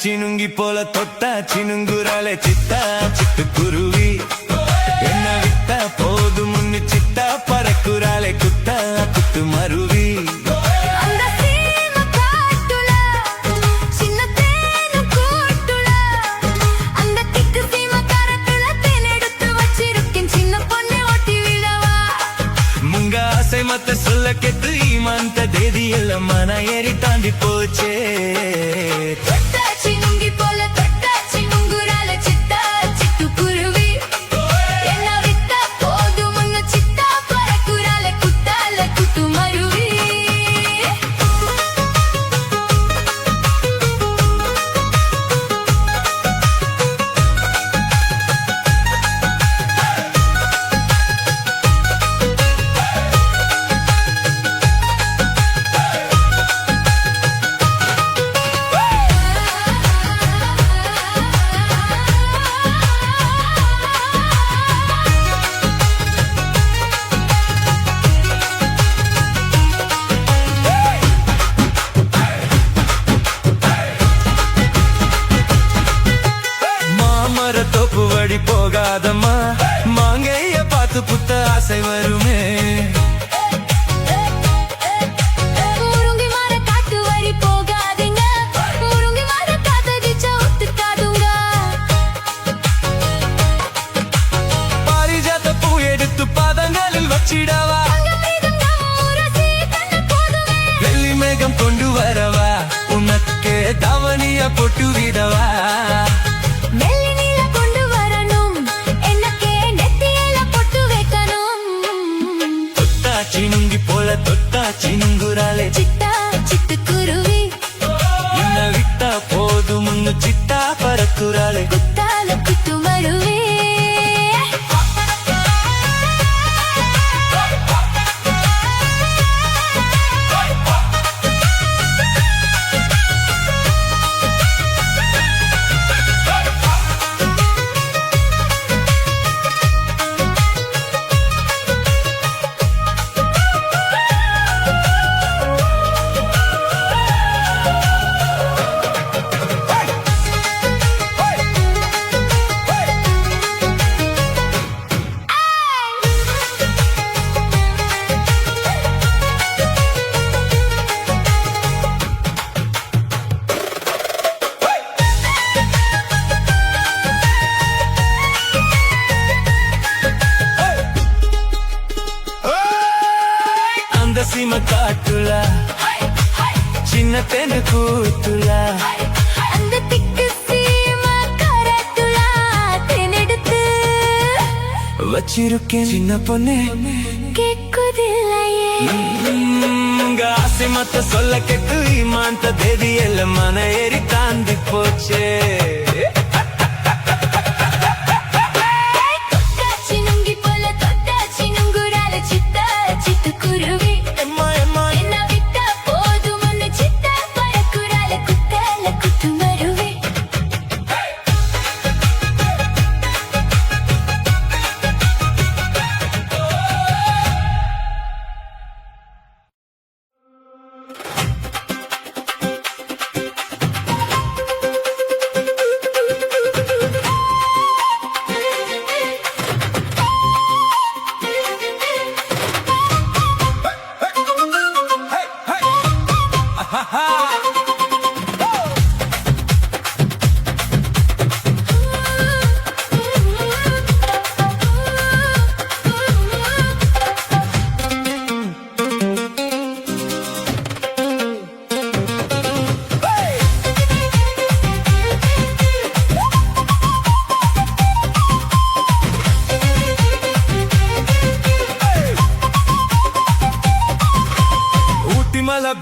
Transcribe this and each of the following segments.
சினுங்கி போல தொட்டா சினுங்குறாளே சித்தா சிட்டுக்குருவி. என்ன விட்டா போதும் முன்னு சித்தா பறக்குறாளே குத்தா குத்து மருவி. மத்த சொல்ல கெத்து ஈமான்த தேதி எல்லாம் மன ஏறி தாண்டி போச்சே. சினுங்கி போல தொட்டாச்சி நுங்குறால சித்தா சிட்டுக்குருவி. என்ன விட்டா போதும் முன்னு சித்தா பறக்குறால குத்தால குத்து மருவி. தோப்பு வழி போகாதம்மா மாங்கைய பார்த்து புத்த ஆசை வருமே. முருங்கை மர காட்டு வழி போகாதீங்க, முருங்கை மர காத்தடிச்சா ஒத்துக்காதுங்க. பாரிஜாத பூ எடுத்து பாதங்களில் வச்சிடவா, வெள்ளி மேகம் கொண்டு வரவா, உனக்கே தவணிய பொட்டு விடவா. சினுங்கி போல தொட்டா சினுங்குறாளே சித்தா சிட்டுக்குருவி. என்ன விட்டா போதும் முன்னு சித்தா பறக்குறாளே குத்தால குத்து மருவி. சீம காட்டுல சின்ன தென்ன கூத்துல அந்த திக்கு சீம காரத்துல தெனெடுத்து வச்சிருக்கேன் சின்ன பொண்ணே கேக்குதில்லையே. ஆசை மத்த சொல்ல கெட்டு ஈமான்த தேதி எல்லாம் மன ஏறி தாண்டி போச்சே. சினுங்கி போல தொட்டாச்சி நுங்குறால சித்தா சிட்டுக்குருவி. என்ன விட்டா போதும் முன்னு சித்தா பறக்குறால குத்தால குத்து மருவி.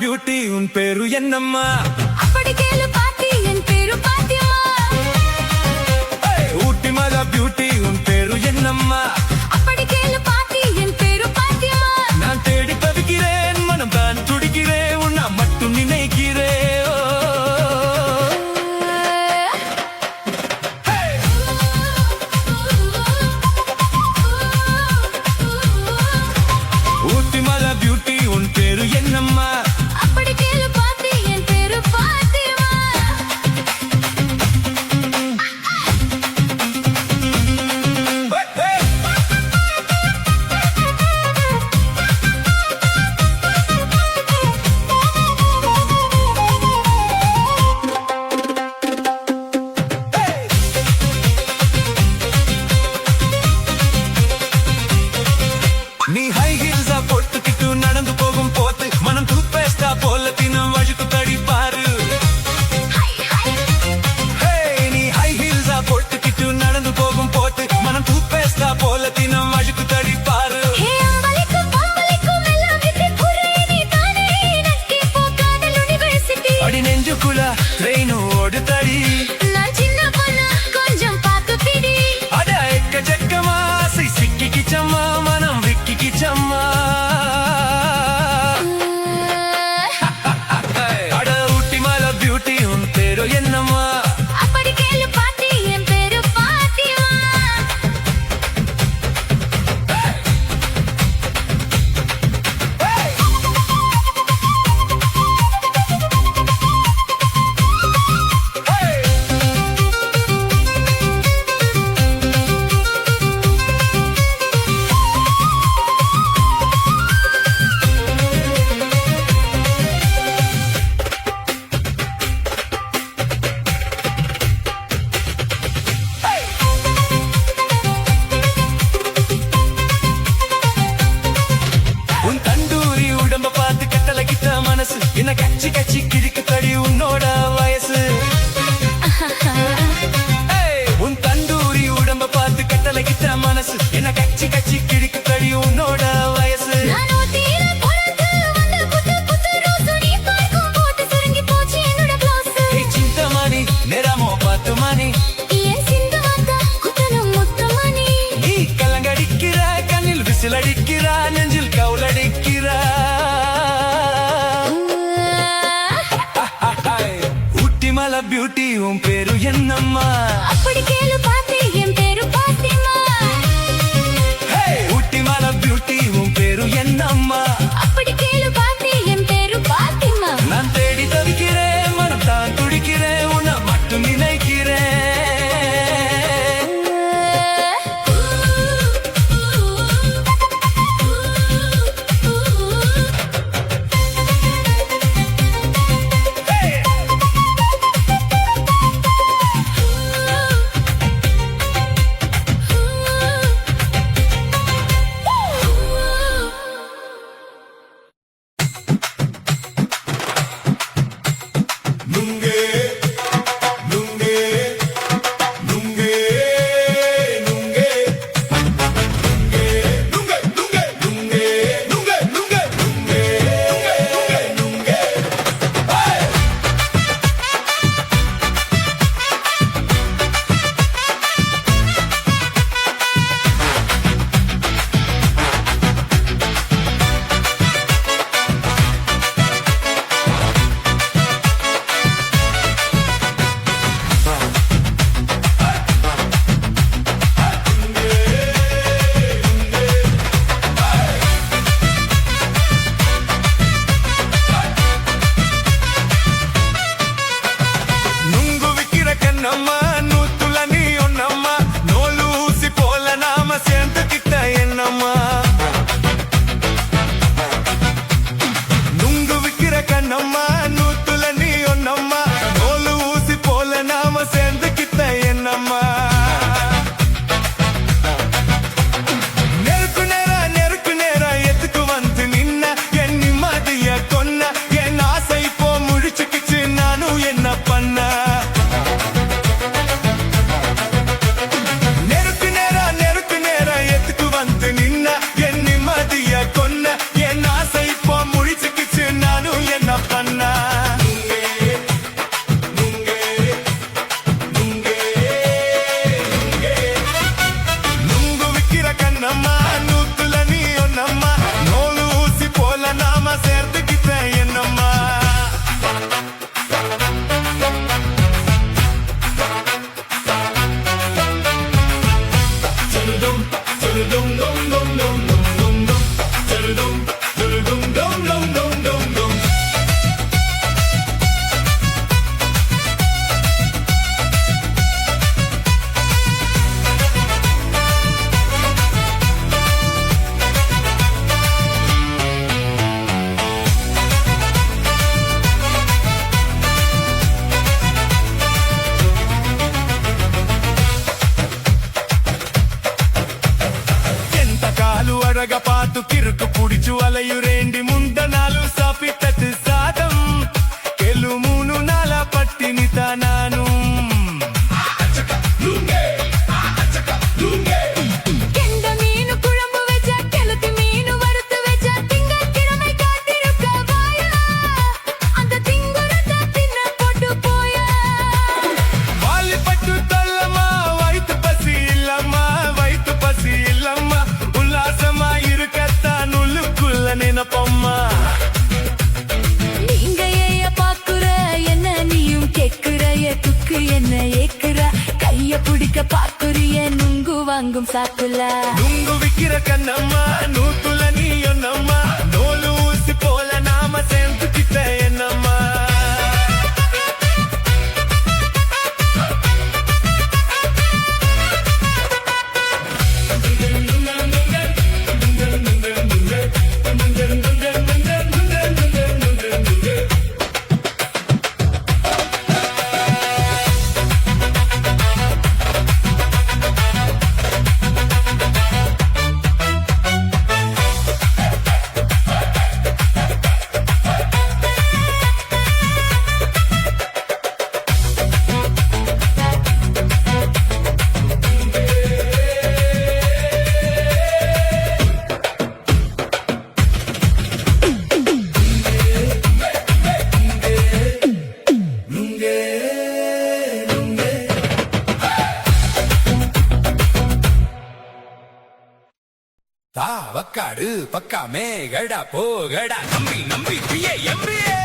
பியூட்டி உன் பேரு என்னம்மா? அப்படி கேளு பாட்டி, என் பேரு பாத்தியம்மா. ஊட்டி மலா பியூட்டி உன் பேரு என்னம்மா? அப்படி கேளு பாட்டி, என் பேரு பாத்தியம்மா. நான் தேடி தவிக்கிறேன், மனம் தான் துடிக்கிறேன், உன்னை மட்டும் நினைக்கிறேன். ஊட்டி மலா பியூட்டி உன் பேரு என்னம்மா? அப்படி கேளு பாட்டி, என் பேரு பாத்தியம்மா. நீ ஹை ஹீல்ஸா போட்டுக்கிட்டு நடந்து போகும் போது மனம் டூத் பேஸ்டா போல தினம் வழுக்கு தடி பாரு நீ ஹை ஹீல்ஸா போட்டுக்கிட்டு நடந்து போகும் போது மனம் டூத் பேஸ்டா போல தினம் வழுக்கு தடி பாரு அடி நெஞ்சுக்குள்ள ட்ரெயின் ஓடுதடி நான் சின்ன பொண்ணு கொஞ்சம் பார்த்து பிடி அட எக்கச்சக்கமா ஆசை சிக்கிக்கிச்சம்மா மனம் விக்கிக்கிச்சம்மா அட ஊட்டி மலை பியூட்டி உன் பேரு என்னம்மா அப்படி கேளு பாட்டி என் பேரு பாத்திமா உன் தண்டூரி உடம்ப பார்த்து கட்டளகிட்ட மனசு என்ன கச்சி கச்சி கிழிக்கு தடி உன்னோட வயசு உன் தண்டூரி உடம்ப பார்த்து கட்டளகிட்ட மனசு என்ன கச்சி கச்சி கிழிக்கு தடி உன்னோட வயசு நான் ஊட்டியில பிறந்து வந்த புத்து புத்து ரோசு நீ பார்க்கும் போது சுருங்கி போச்சு என்னோட ப்ளவுஸ் చింతమని నేరమో పట్టుమని என் சிந்து வந்த குத்தனும் முத்தமணி நீ கலங்கடிக்கிற கண்ணில் விசிலடிக்கிற நெஞ்சில் கவுலடிக்கிற ஊட்டி மலை பியூட்டி உன் பேரு என்னம்மா அப்படி கேளு பாட்டி என் பேரு பாத்திமா ஊட்டி மலை பியூட்டி உன் பேரு என்னம்மா அப்படி கேளு பாட்டி என் பேரு பாத்திமா நான் தேடி தவிக்கிறேன் மனம் தான் துடிக்கிறேன் உன்னை மட்டும் நினைக்கிறேன் మాటు కిరుకు పుడిచు అలయురేండి ముందనాలు సాపిట్టదు సాదం కెలుమును నాల పట్టిని తనాను கெண்ட மீனு குழம்பு வச்சா கெளுத்தி மீனு வறுத்து வச்சா திங்கட்கிழமை காத்திருக்க வாயா அந்த திங்குறத தின்ன போட்டு போயா వాలి పట్టు తల్లమ్మా వైతు పసి ఇల్లమ్మా వైతు పసి ఇల్లమ్మా ఉల్లాసమా ఇరుకత్తాను లుక్కుల్ల నినపమ్మా நீங்க ஏய பாக்குற என்ன நீயும் கேக்குற துக்கு என்ன ஏக்குற கைய பிடிக்க பாக்குறிய நுங்கு வாங்கும் சாக்குல లుంగు విక్కిర కన్నమ్మా నూతుల నీయొన్నమ్మా నోలు ఊసి పోల నామ సెంతు కిట్ట ఎన్నమ్మా தாவக்காடு பக்காமே கடா போகடா நம்பி நம்பி பிஏ எம்பிஏ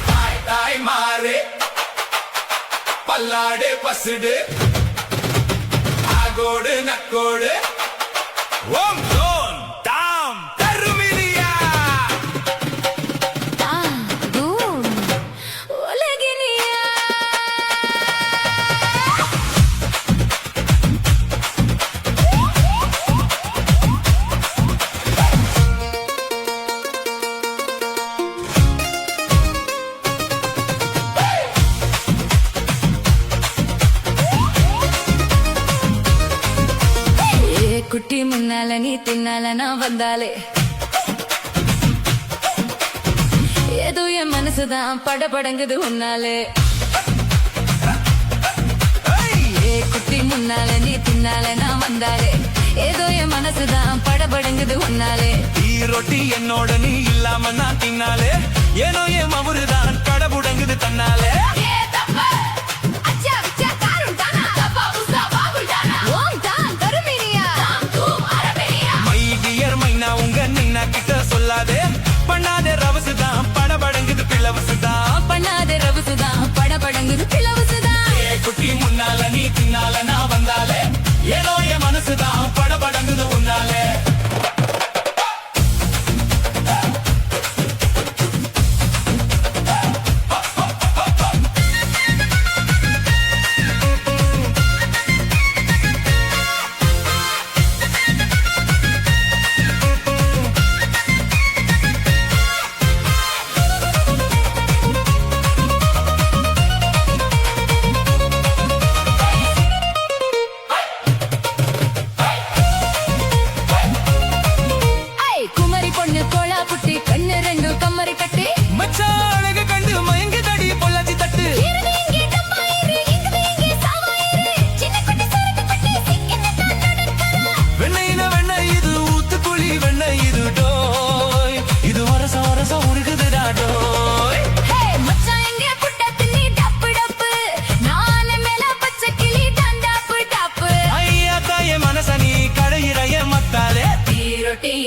தாய் தாய் மாறு பல்லாடு பசுடு ஆகோடு நக்கோடு ஓம் தோன் தாம் கருமிலியா தாகும் உலகினியா குட்டி முன்னால நீ தின்னால நான் வந்தாலே ஏதோ என் மனசுதான் படபடங்குது உன்னாலே ஏ குட்டி முன்னால நீ தின்னால நான் வந்தாலே ஏதோ என் மனசுதான் படபடங்குது உன்னாலே ఈ రొట్టి என்னோட நீ இல்லாம நான் தின்னாலே ஏனோ என் மவுருதான் கடபுடங்குது தன்னாலே கிட்ட சொல்லாதே பண்ணாதே ரவசுதான் படபடங்குது பிளவசுதான் பண்ணாதே ரவசுதான் படபடங்குது பிளவசுதான் குட்டி முன்னால நீ தின்னால நான் வந்தாலே ஏதோ என் மனசுதான் படபடங்குது உன்னாலே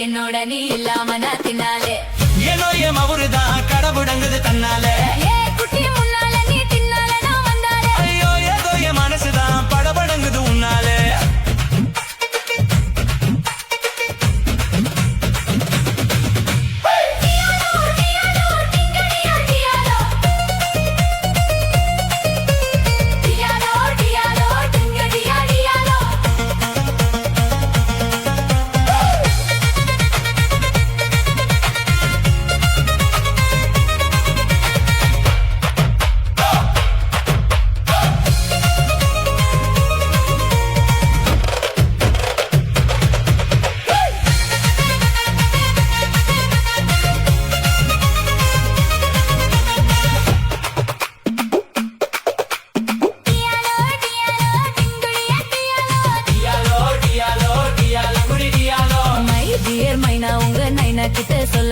என்னோட நீ இல்லாம நான் தின்னாலே ஏனோ என் மவுருதான் கடபுடங்குது தன்னாலே குட்டி முன்னால நீ தின்னால நான் வந்தாலே ஐயோ ஏதோ என் மனசுதான் படபடங்குது உன்னாலே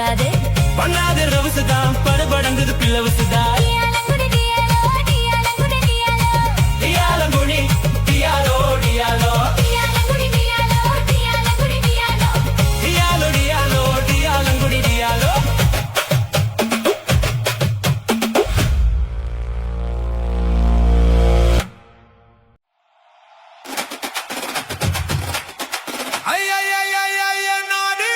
பண்ணாதே பண்ணாத ரவுசுதான் படபடங்குது பிள்ளவுசுதான் டியாலங்குடி டியாலோ டியாலங்குடி டியாலோ டியாலங்குடி டியாலோ டியாலோ டியாலங்குடி டியாலோ டியாலங்குடி டியாலோ டியாலோ டியாலோ டியாலங்குடி டியாலோ ay ay ay ay ay naughty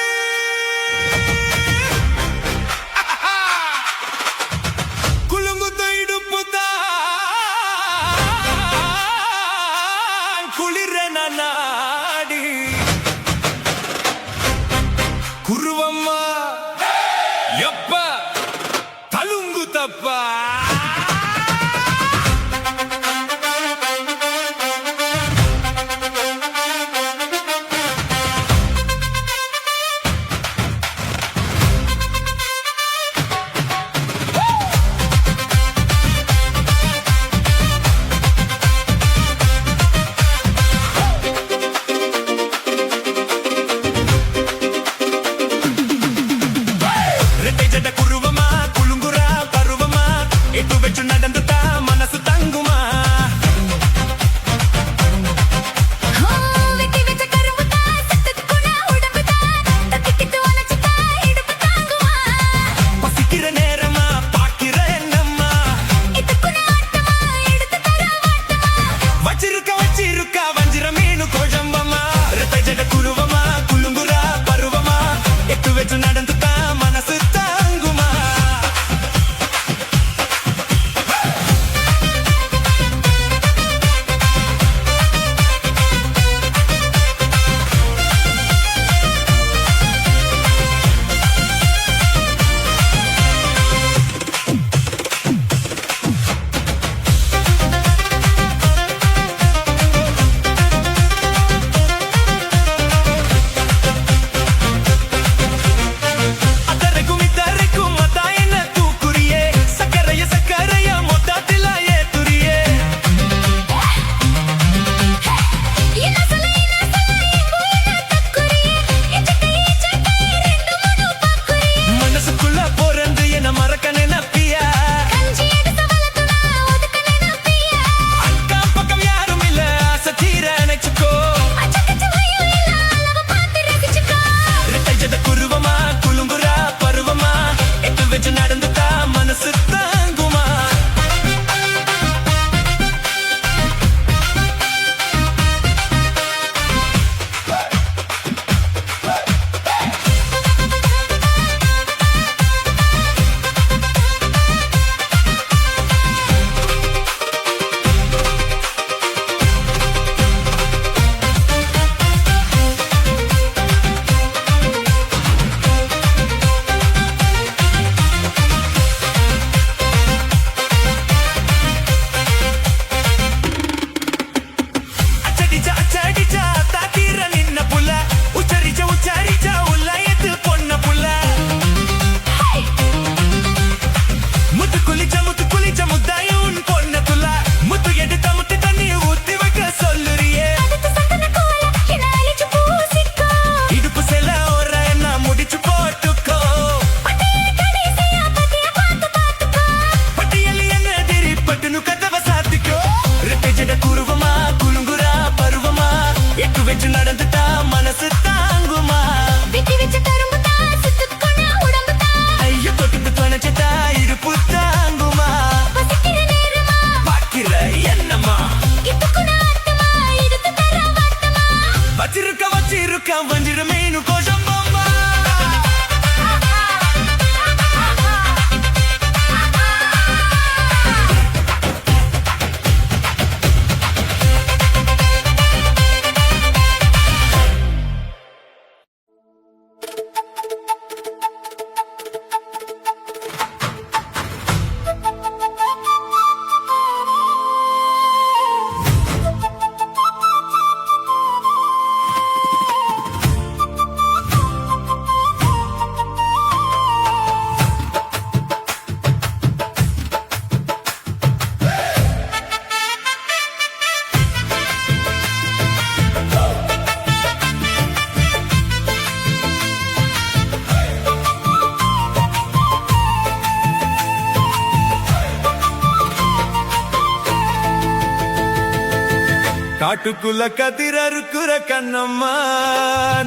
காட்டுக்குள்ள கதிர் அறுக்குற கண்ணம்மா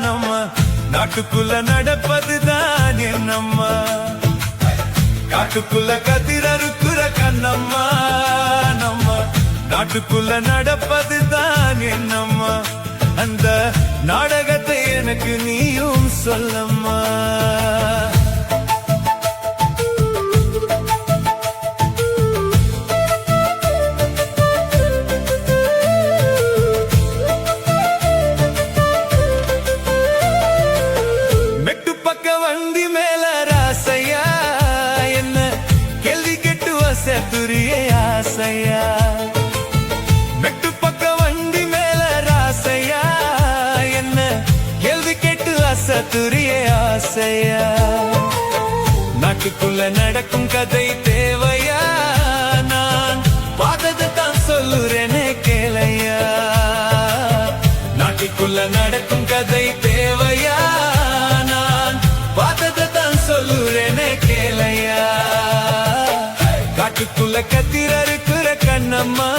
நம்ம நாட்டுக்குள்ள நடப்பதுதான் என்னம்மா காட்டுக்குள்ள கதிர் அறுக்குற கண்ணம்மா நம்ம நாட்டுக்குள்ள நடப்பதுதான் என்னம்மா அந்த நாடகத்தை எனக்கு நீயும் சொல்லம்மா மெட்டு பக்க வண்டி மேல ராசையா என்ன கேள்வி கேட்டு வசத்துரிய ஆசையா மெட்டு பக்க வண்டி மேல ராசையா என்ன கேள்வி கேட்டு வசத்துரிய ஆசையா நாட்டுக்குள்ள நடக்கும் கதை தேவையா நான் பார்த்தது தான் சொல்லுறேனே கேளையா நாட்டுக்குள்ள நடக்கும் கதை தேவையா நான் பார்த்தது தான் சொல்லுறேனே கேளையா காட்டுக்குள்ள கத்திர இருக்கிற கண்ணம்மா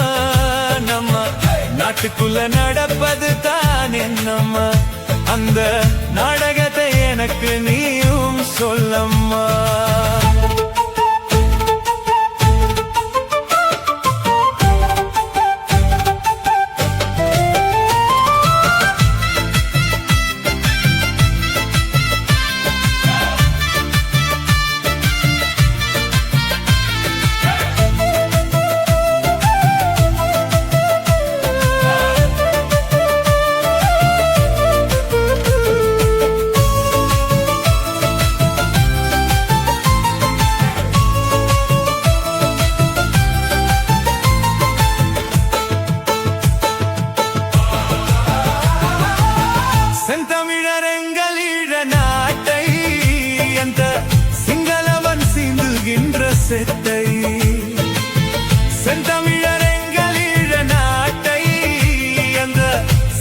நம்ம நாட்டுக்குள்ள நடப்பது தான் என்னம்மா அந்த நாடகத்தை எனக்கு நீயும் சொல்லம்மா செந்தமிழரங்களிட நாட்டை அந்த சிங்களவன் சிந்துகின்ற செத்தை செந்தமிழரங்களிட நாட்டை அந்த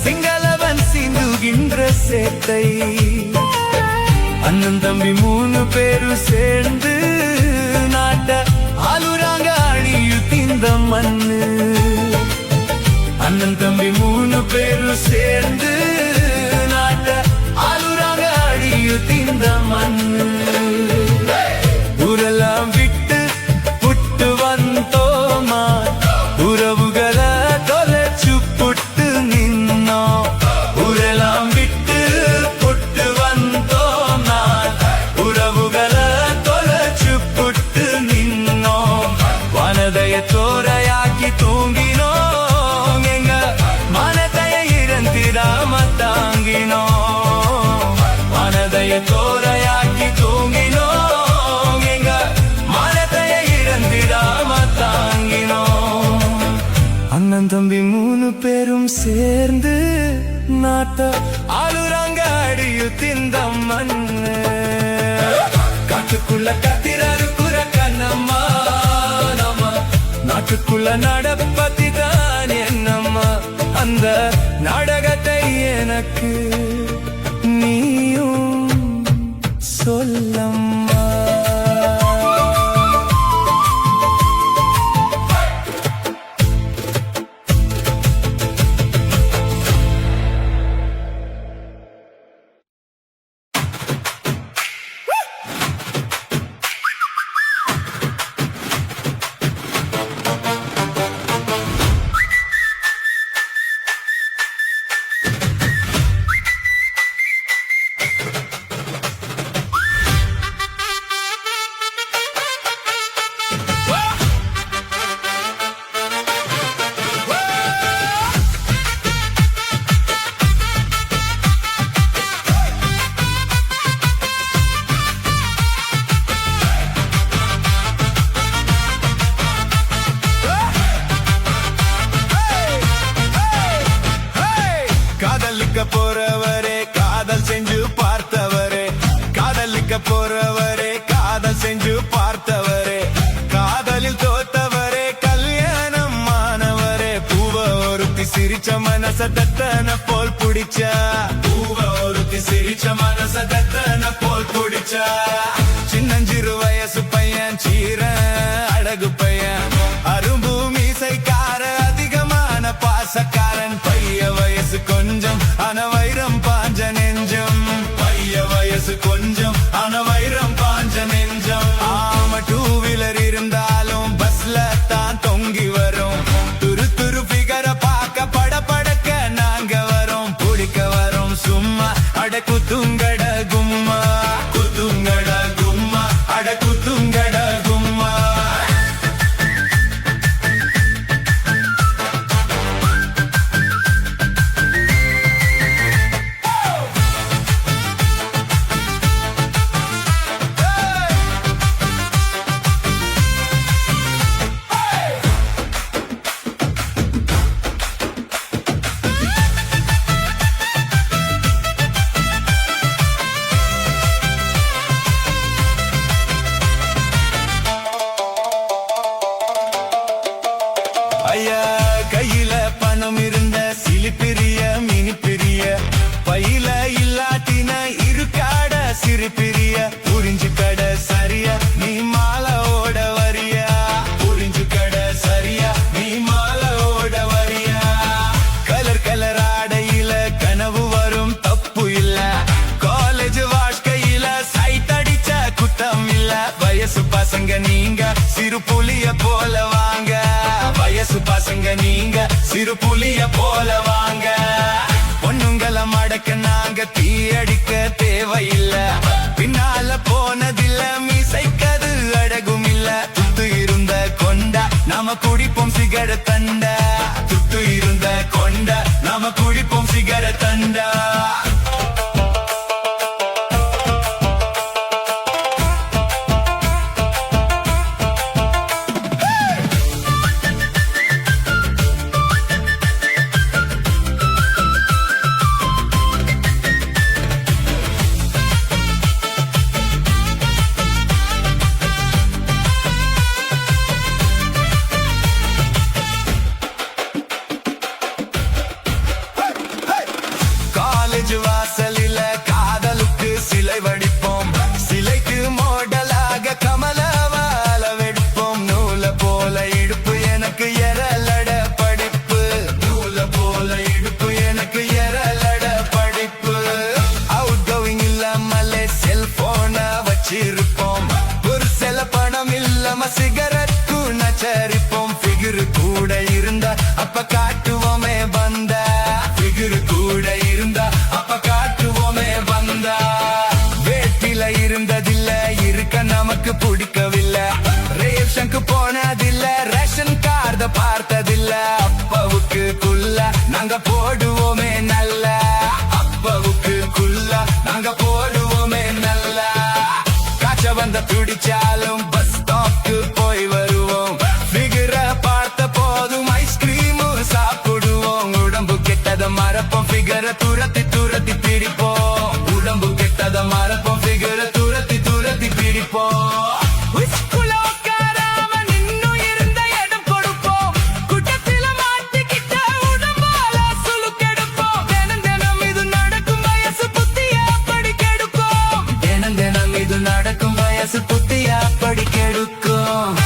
சிங்களவன் சிந்துகின்ற செத்தை அண்ணன் தம்பி 3 பேரும் சேர்ந்து நாட்ட ஆளுறாங்க அழியுத்திந்த மண்ணு அண்ணன் தம்பி 3 பேரும் சேர்ந்து ஆளுறாங்க அழியுத்திந்த மண்ணு ஊரெல்லாம் விட்டு புட்டு வந்தோமா உறவுகளை தொலைச்சு புட்டு நின்னோம் ஊரெல்லாம் விட்டு புட்டு வந்தோமா உறவுகளை தொலைச்சு புட்டு நின்னோம் வனதைய தோரையாக்கி தூங்கினோம் எங்க மனதைய இறந்திடாம தாங்கினோம் தோரையாக்கி தூங்கினோம் எங்க மனதைய இறந்திடாம தாங்கினோம் அண்ணன் தம்பி 3 பேரும் சேர்ந்து நாட்ட ஆளுறாங்க அடியுத்திந்த மண்ணு காட்டுக்குள்ள கத்திரறுக்குற கண்ணம்மா நம்ம நாட்டுக்குள்ள நடப்பதிதான் என்னம்மா அந்த நாடகத்தை எனக்கு நீயும் சொல்லம்மா போறவரே காதல் செஞ்சு பார்த்தவரே காதலிக்க போறவரே காதல் செஞ்சு பார்த்தவரே காதலில் தோத்தவரே கல்யாணம் மாணவரே பூவ ஒருத்தி சிரிச்ச மனச தத்தன போல் புடிச்சா பூவ ஒருத்தி சிரிச்ச மனச தத்தன போல் புடிச்சா சின்னஞ்சிறு வயசு பையன் சீர அழகு பையன் அரும்பு மீசைக்கார அதிகமான பாசக்காரன் சிறு புலிய போல வாங்க வயசு பசங்க நீங்க சிறு புலிய போல வாங்க பொண்ணுங்களை மடக்க நாங்க தீயடிக்க தேவையில்ல பின்னால போனதில்ல மீசைக்கது அழகும் இல்ல துட்டு இருந்த கொண்டா நாம குடிப்போம் சிகர தண்டா துட்டு இருந்த கொண்டா நாம குடிப்போம் சிகர தண்டா வாசலில காதலுக்கு சிலை வடிப்போம் சிலைக்கு மோடலாக கமலவால வெடிப்போம் நூல போல இடுப்பு எனக்கு எரலட படிப்பு நூல போல இடுப்பு எனக்கு எரலட படிப்பு அவுட் கோயிங் இல்லாமலே செல்போன வச்சிருப்போம் ஒரு சில பணம் இல்லாம சிகரெட் நச்சரிப்போம் ஃபிகர் கூட இருந்தா அப்ப காட்டுவோமே வந்த ஃபிகர் கூட இருந்தா அப்ப காட்டுவோமே வந்தா வேட்டில இருந்ததில்ல இருக்க நமக்கு பிடிக்கவில்லை ரேஷனுக்கு போனதில்ல ரேஷன் கார்ட பார்த்ததில்ல அப்பாவுக்கு குள்ள நாங்க போடுவோமே நல்ல அப்பாவுக்கு குள்ள நாங்க போடுவோமே நல்ல காய்ச்ச வந்த துடிச்சாலும் பஸ் ஸ்டாப்க்கு போய் வருவோம் ஃபிகர பார்த்த போதும் ஐஸ்கிரீம் சாப்பிடுவோம் உடம்பு கெட்டத மறப்போம் ஃபிகர துரத்தி துரத்தி பிடிப்போம் உடம்பு கெட்டத மறப்போம் ஃபிகர துரத்தி துரத்தி பிடிப்போம் நடக்கும் வயசு புத்தியா படிக்கெடுக்கும்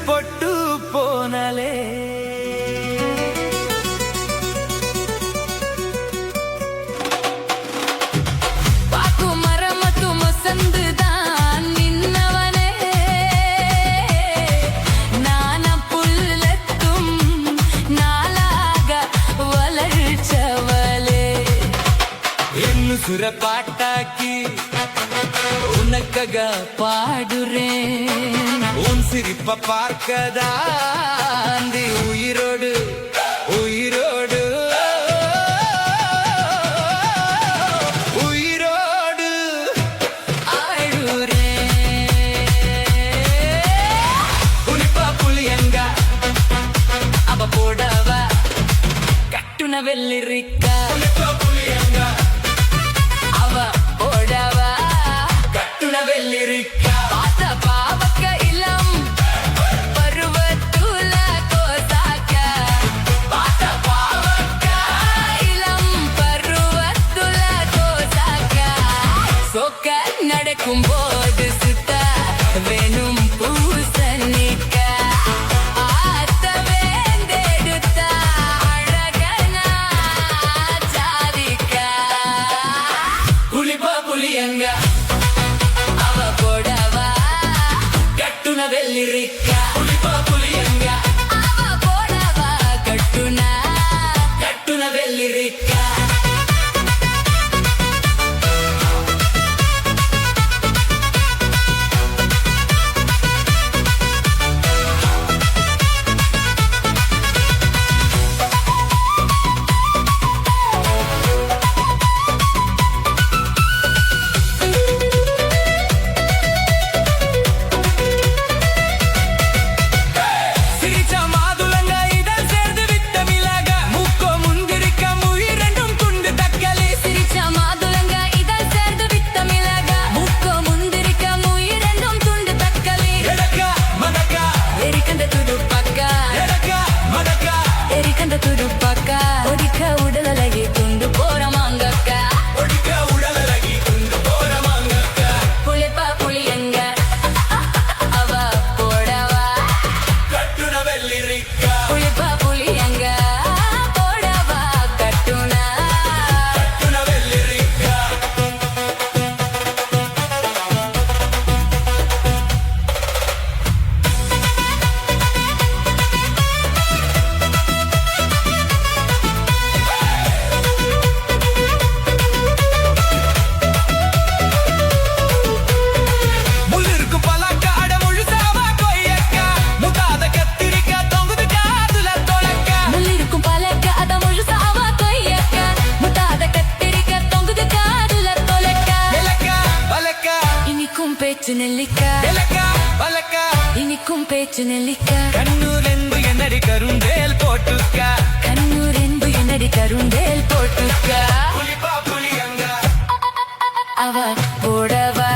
பொட்டு போனாலே பாக்கு மரமத்து மசந்துதான் நின்னவனே நான புல்லத்தும் நாளாக வளர்ச்சவளே இன்னு சுர பாட்டாக்கி உனக்காக பாடுறேன் உன் சிரிப்ப பார்க்கதாந்தி உயிரோடு உயிரோடு உயிரோடு ஆழுறேன் புளிப்பா புளியங்க அவ போடவ கட்டுன வெள்ளிரிக்கா புளிப்பா புளியங்க அவ போடவ கட்டுன வெள்ளிரிக்கா பாத்த பாவக்க இளம் பருவத்துல கோசாக்க பாத்த பாவக்க இளம் பருவத்துல கோசாக்க சொக்க நடக்கும் போது சுத்த வேணும் பூசணிக்க ஆத்த வேந்தெடுத்த அழகனா ஜாதிக்க புளிப்பா புளியங்க அவ போட அந்த துடுப்பாக்கா ஒடிக்க உடல் அழகி துண்டு போற மாங்கக்கா ஒடிக்க உடல் அழகி துண்டு போற மாங்கக்கா புளிப்பா புளியங்க அவ போடவா கட்டுன வெள்ளிரிக்கா புளிப்பா புளியங்க போடவா கட்டுனா கட்டுன வெள்ளிரிக்கா முள்ளிருக்கும் பலாக்கா அட முழுசாவா கொய்யக்கா முட்டாத கத்திரிக்கா தொங்குது காதுல தொலைக்கா முள்ளிருக்கும் பலக்க அத முழுசாவா கொய்யக்கா முட்டாத கத்திரிக்க தொங்குது காதுல தொலைக்கா விளக்கா பலக்கா இனிக்கும் பேச்சு நெல்லிக்கா விளக்கா பலக்கா இனிக்கும் பேச்சு நெல்லிக்கா கண்ணூர் என்பு என்னடி கருண்டேல் போட்டுக்கா கண்ணூர் என்பு என்னடி கருண்டேல் போட்டுக்கா புலிப்பா புலியங்க அவ போடவா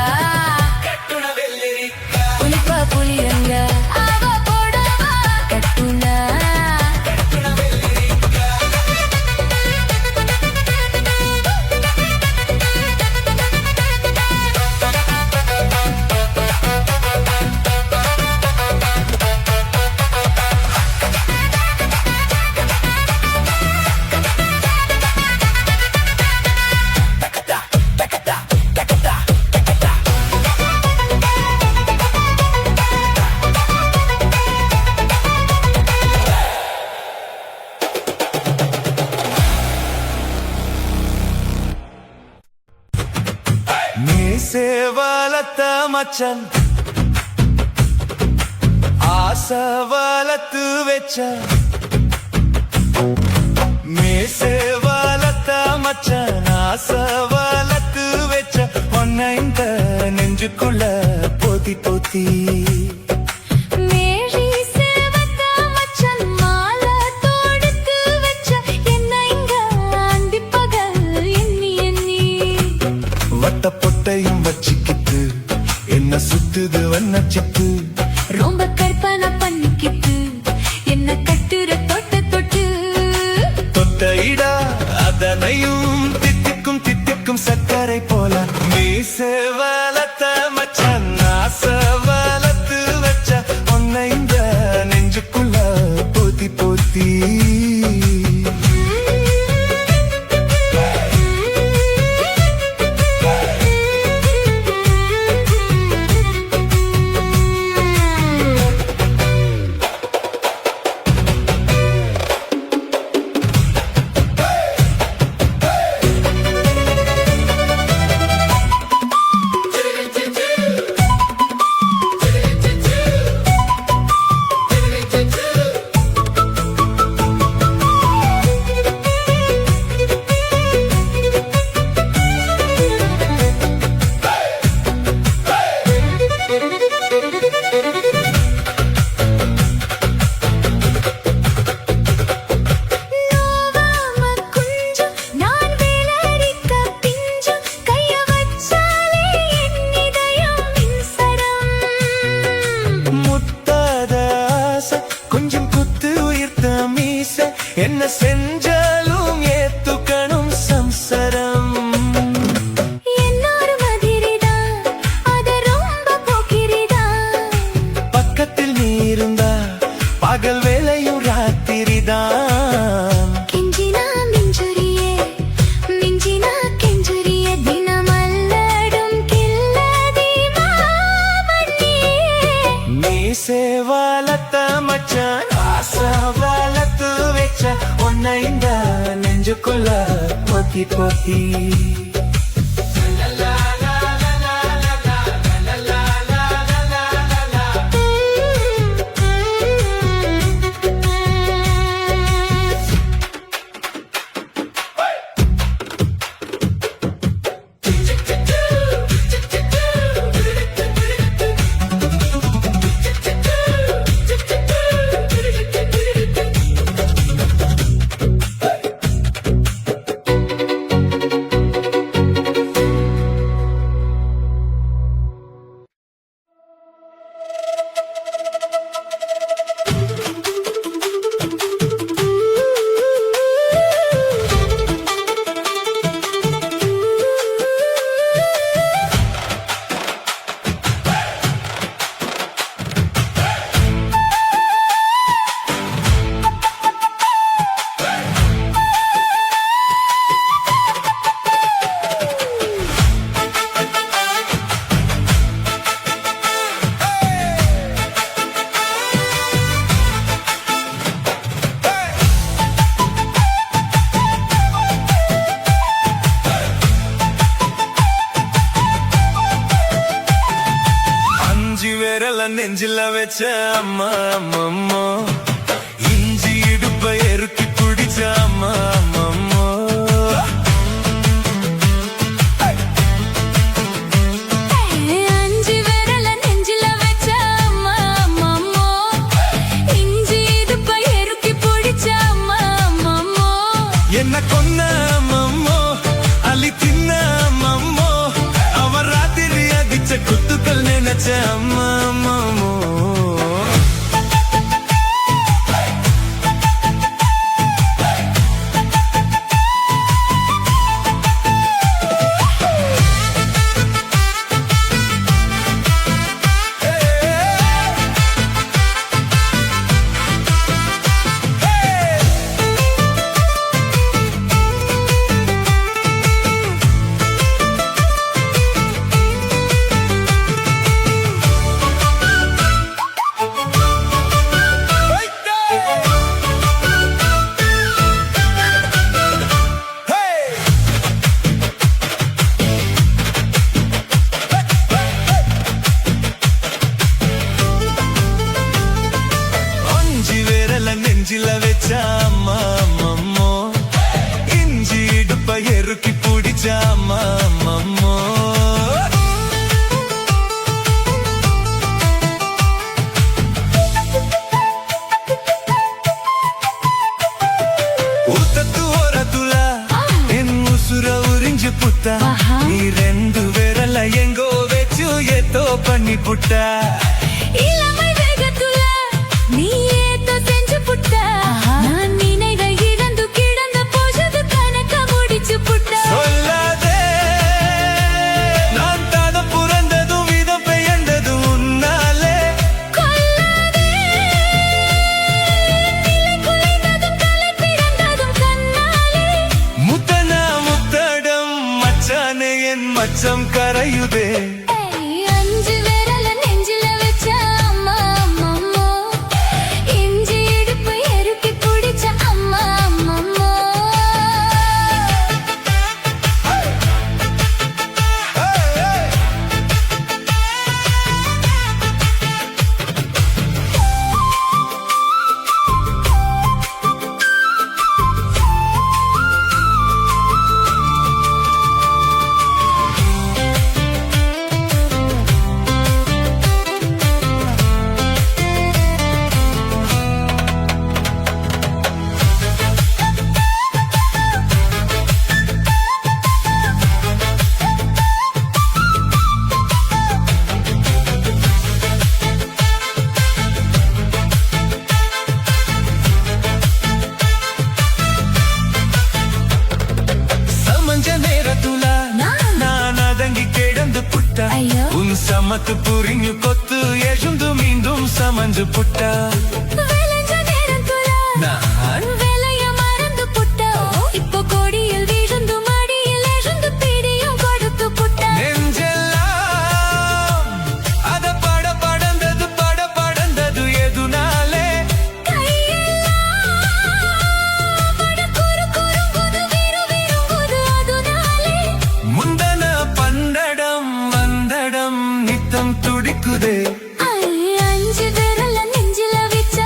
கட்டுன வெள்ளிரிக்கா புளிப்பா புளியங்க அவ போடவா கட்டுனா கட்டுன வெள்ளிரிக்கா மீசேவலத்த மச்சன் ஆசவலத்து வெச்ச மீசேவலத்த மச்சன் ஆசவலத்து வெச்ச ஒன்ன இந்த நெஞ்சுக்குள்ள போத்தி போத்தி மேரி சேவத்த மச்சன் மாலை தொடுத்து வச்ச என்ன இங்க ஆண்டி பகல் எண்ணி எண்ணி வட்ட பொட்டையும் வச்சுக்கிட்டு என்ன சுத்துது வண்ணச்சித்து ரொம்ப கற்பனை பண்ணிக்கிட்டு என்ன கட்டுற தொட்டு தொட்டு தொட்டையிடா அதனையும் தித்திக்கும் தித்திக்கும் சர்க்கரை போல மீசேவலத்த மச்சன் ஆசவலத்து வச்ச உன்னை இந்த நெஞ்சுக்குள்ள போத்தி போத்தி நோவாம குஞ்சம் நான் வேலரிக்க பிஞ்சம் கைய வச்சாலே என் இதயம் மின்சரம் முட்டாத ஆசை கொஞ்சம் குத்து உயிர்த்த மீச என்ன செஞ்சாலும் ஏத்துக்கணும் சம்சரம் என்னொரு மாதிரிதான் அத ரொம்ப போக்கிரிதான் பக்கத்தில் நீ இருந்தா பகல் வேலையும் ராத்திரிதான் கெஞ்சினா மிஞ்சுரியே மிஞ்சினா கெஞ்சுரியே தினமல்லடும் கில்லதி மாமணியே நீ சேவாலத்த மச்சான் ஆசவாலத்து வச்ச உன்னை இந்த நெஞ்சுக்குள்ள போத்தி போத்தி வச்ச அம்மா அம்மம்மோ இஞ்சி இடுப்ப எருக்கி பிடிச்ச அம்மா அம்மம்மோ அஞ்சு விரல நெஞ்சில வச்ச அம்மா அம்மம்மோ இஞ்சி இடுப்ப எருக்கி பிடிச்ச அம்மா அம்மம்மோ என்ன கொன்ன அம்மம்மோ அலி தின்ன அம்மம்மோ அவன் ராத்திரி அடிச்ச குத்துக்கள் நினைச்ச அம்மா அம்மம்மோ நெஞ்சில வச்ச அம்மா அம்மம்மோ இஞ்சி இடுப்ப எருக்கி பிடிச்ச அம்மா அம்மம்மோ ఉత్తత్తు ఓరతుల ఎన్ ఉసుర ఉరించి పుట్ట నీ రెండు వేరల ఎంగో వెచ్చు ఎతో పని పుట్ట இளமை வேகத்துல நீ ஏதோ செஞ்சு புட்ட நான் நினைவை இழந்து கிடந்த போது கணக்க முடிச்சு புட்ட சொல்லாதே நான் தான பிறந்ததும் விதம் பெயர்ந்ததும் உன்னாலே கொல்லாதே நிலை குலைந்ததும் தலை பிறந்ததும் கண்ணாலே முத்தனா முத்தடம் மச்சானே என் மச்சம் கரையுதே அஞ்சு விரல நெஞ்சில வச்ச அம்மா அம்மம்மோ இஞ்சி இடுப்பு எருக்கி பிடிச்ச அம்மா அம்மம்மோ சமஞ்ச நேரத்துல நான் அதங்கி கிடந்து புட்ட ஐயோ. உன் சமத்து புரிஞ்சு கொத்து எழுந்து மீண்டும் சமஞ்சு புட்ட விளைஞ்ச நேரத்துல நான் வேலைய மறந்து புட்ட இப்போ கொடியில் விழுந்து மடியில் எழுந்து பிடியும் கொடுத்து புட்ட நெஞ்செல்லாம் அத படந்தது எதுனாலே முந்தன பந்தடம் வந்தடம் நித்தம் துடிக்குதே அஞ்சு விரல நெஞ்சில வச்ச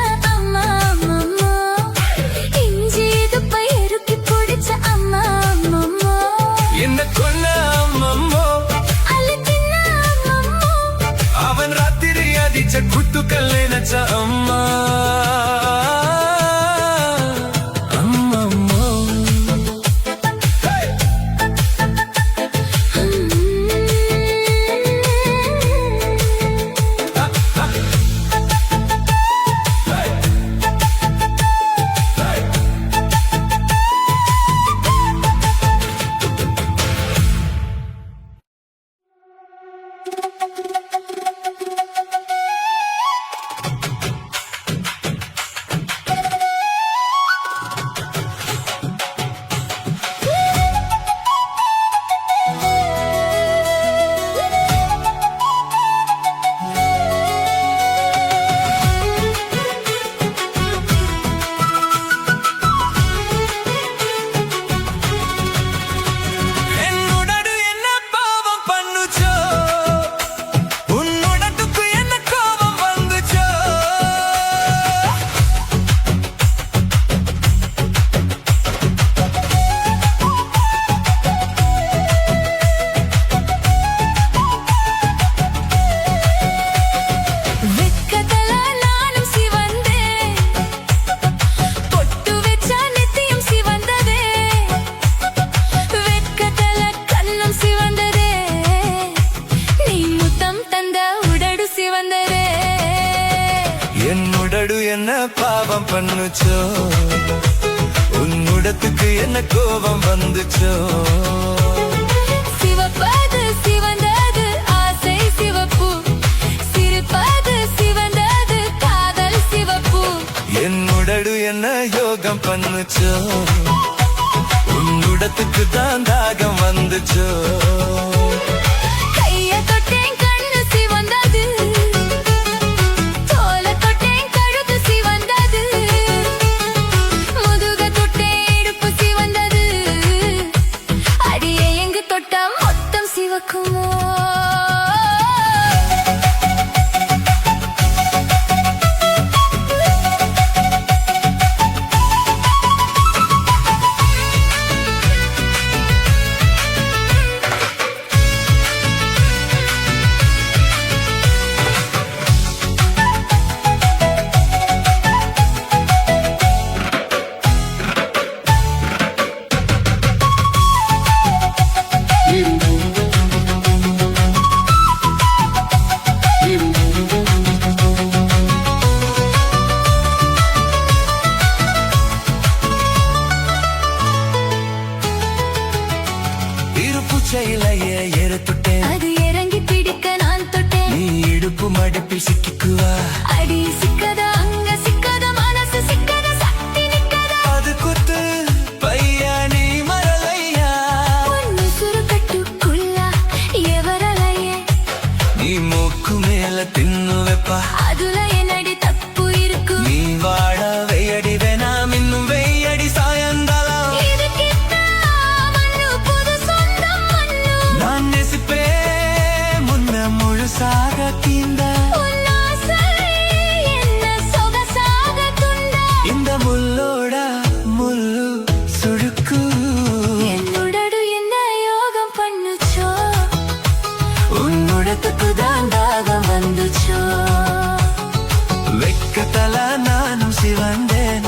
உன்னோடத்துக்கு என்ன கோபம் வந்துச்சோ சிவப்பது சிவந்தது ஆசை சிவப்பு சிரிப்பது சிவந்தது காதல் சிவப்பு என்னுடடு என்ன யோகம் பண்ணுச்சோ உன்னுடத்துக்கு தான் தாகம் வந்துச்சோ கைய தொட்டேன் கண்ணு சிவந்தது தோல தொட்டேன் கழுத்து சிவந்தது முதுக தொட்டேன் இடுப்பு சிவந்தது அடியே எங்கு தொட்டா மொத்தம் சிவக்குமோ பூச்சையிலையே ஏறத்துட்டேன் அது இறங்கி பிடிக்க நான் தொட்டேன் நீ இடுப்பு மடிப்பில் சிக்கிக்குவா அடி சிக்கத அங்க சிக்கத மனசு சிக்கத சக்தி நிக்கத அது குத்து பையா நீ மரலையா ஒன்னு சுருக்கட்டுக்குள்ள எவரலையே நீ மூக்கு மேல தின்னு வைப்பா அதுல என்னடி தப்பு இருக்கு நீ வாழ வெய்யடி வேணாம் இன்னும் வெய்யடி சாயந்தாளம் இதுக்கிட்ட மண்ணு புது சொந்தம் மண்ணு நான் நெசிப்பே முன்ன முழுசாக தீந்த உன் ஆசை என்ன சொகசாக துண்டா இந்த முள்ளோட முள்ளு சுழுக்கு என்னுடடு என்ன யோகம் பண்ணுச்சோ உன்னுடத்துக்கு தான் தாகம் வந்துச்சோ வெக்கத்தல நானும் சிவந்தேன்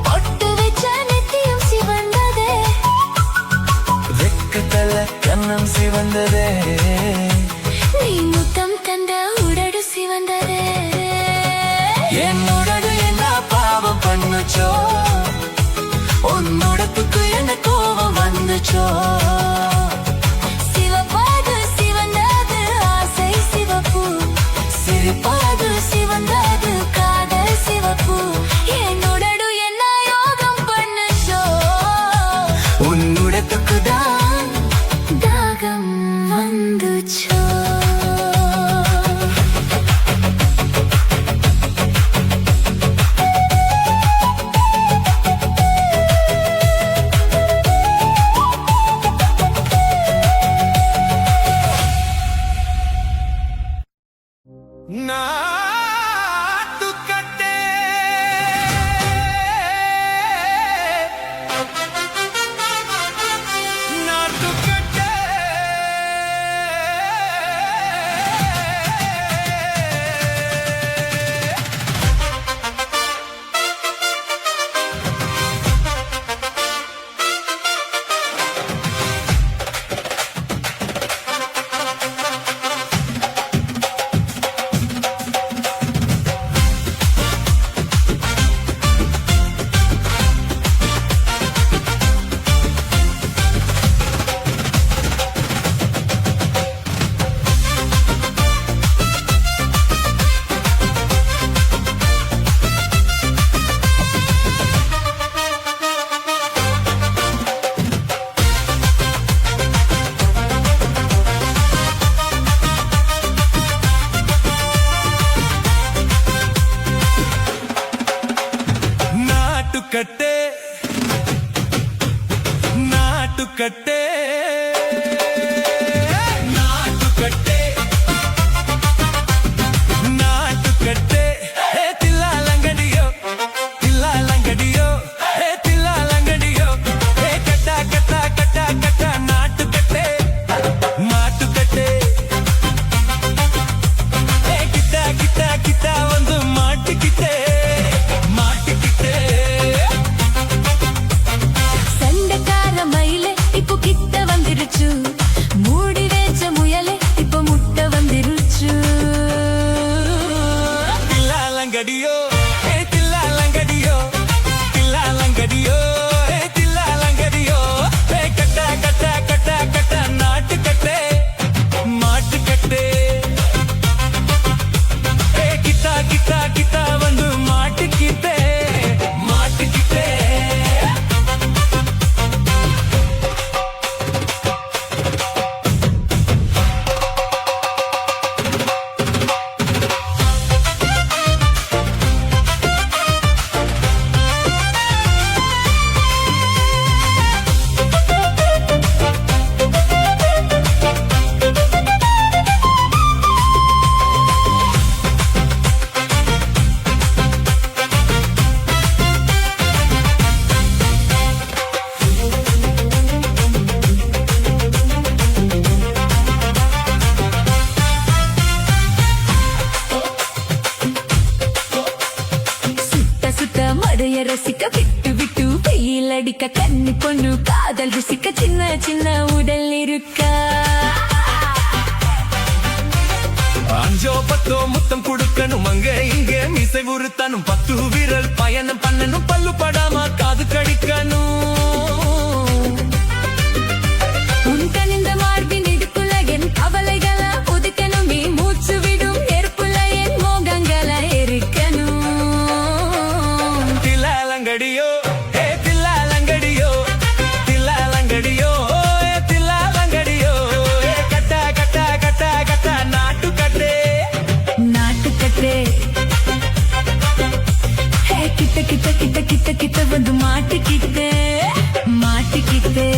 பொட்டு வச்ச நெத்தியும் சிவந்ததே வெக்கத்தல கண்ணம் சிவந்ததே நீ முத்தம் தந்த உடடு சிவந்ததே என்னுடடு என்ன பாவம் பண்ணுச்சோ உன்னுடத்துக்கு என்ன கோபம் வந்துச்சோ சிவப்பாது சிவந்தது ஆசை சிவப்பு சிரிப்பாது சிவந்தது காதல் சிவப்பு என்னுடடு என்ன யோகம் பண்ணுச்சோ உன்னுடத்துக்கு தான் தாகம் வந்துச்சோ நாட்டுக்கட்டே நாட்டுக்கட்டே நாட்டுக்கட்டே நாட்டுக்கட்டே நாட்டுக்கட்டே நாட்டுக்கட்டே ஏ தில்லாலங்கடியோ தில்லாலங்கடியோ ஏ தில்லாலங்கடியோ ஏ கட்டா கட்டா கட்டா கட்டா நாட்டுக்கட்டே மாட்டுக்கட்டே ஏ கிட்டா கிட்டா கிட்டா வந்து மாட்டிக்கிட்டே மாட்டிக்கிட்டே சண்டைக்கார மயிலே இப்போ கிட்ட வந்துருச்சு மூடி வச்ச முயலே இப்போ முட்டை வந்துருச்சு தில்லாலங்கடியோ ஏ தில்லாலங்கடியோ தில்லாலங்கடியோ அடிக்க கன்னி பொண்ணு காதல் ருசிக்க சின்ன சின்ன உடல் இருக்க அஞ்சோ பத்தோ முத்தம் கொடுக்கணும் அங்க இங்க மிசை உறுத்தனும் 10 விரல் பயணம் பண்ணணும் பல்லு படாம காது கடிக்கணும் உன் கனிந்த மார்பின் இடுப்புல என் கவலைகளை ஒதுக்கணும் நீ மூச்சு விடும் நெருப்புல என் மோகங்களை எரிக்கணும் தில்லாலங்கடியோ ஏ தில்லாலங்கடியோ தில்லாலங்கடியோ ஏ தில்லாலங்கடியோ ஏ கட்டா கட்டா கட்டா கட்டா நாட்டுக்கட்டே நாட்டுக்கட்டே ஹே கிட்ட கிட்ட கிட்ட கிட்ட கிட்ட வந்து மாட்டிக்கிட்டே மாட்டிக்கிட்டே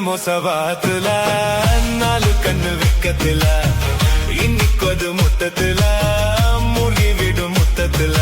மோசவாத்துல 4 கண்ணு வெக்கத்துல இன்னிக்கொது முத்தத்துல மூழ்கி விடும் முத்தத்துல